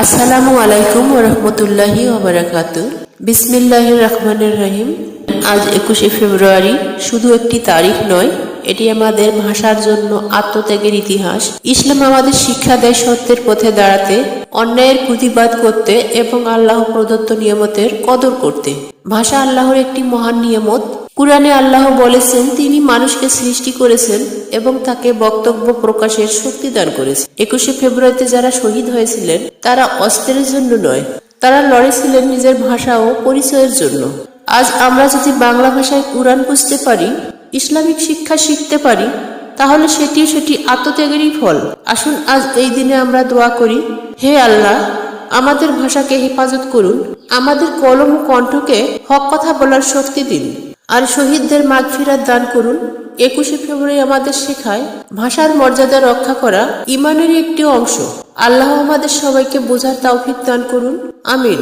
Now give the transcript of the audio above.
আসসালামু আলাইকুম ওয়া রাহমাতুল্লাহি ওয়া বারাকাতুহু। বিসমিল্লাহির রহমানির রহিম। আজ 21শে ফেব্রুয়ারি শুধু একটি তারিখ নয়, এটি আমাদের ভাষার জন্য আত্মত্যাগের ইতিহাস। ইসলাম আমাদের শিক্ষা দেয় সত্যের পথে দাঁড়াতে, অন্যায়ের প্রতিবাদ করতে এবং আল্লাহ প্রদত্ত নিয়ামতের কদর করতে। ভাষা আল্লাহর একটি মহান নিয়ামত। কুরআনে আল্লাহ বলেছেন তিনি মানুষকে সৃষ্টি করেছেন এবং তাকে বক্তব্য প্রকাশের শক্তি দান করেছেন। 21শে ফেব্রুয়ারিতে যারা শহীদ হয়েছিলেন তারা অস্ত্রের জন্য নয়, তারা লড়েছিলেন নিজের ভাষা ও পরিচয়ের জন্য। আজ আমরা যদি বাংলা ভাষায় কুরআন বুঝতে পারি, ইসলামিক শিক্ষা শিখতে পারি, তাহলে সেটি আত্মত্যাগেরই ফল। আসুন আজ এই দিনে আমরা দোয়া করি, হে আল্লাহ, আমাদের ভাষাকে হেফাজত করুন, আমাদের কলম ও কণ্ঠকে হক কথা বলার শক্তি দিন, আর শহীদদের মাগফিরাত দান করুন। 21শে ফেব্রুয়ারি আমাদের শেখায় ভাষার মর্যাদা রক্ষা করা ঈমানের একটি অংশ। আল্লাহ আমাদের সবাইকে বোঝার তৌফিক দান করুন। আমিন।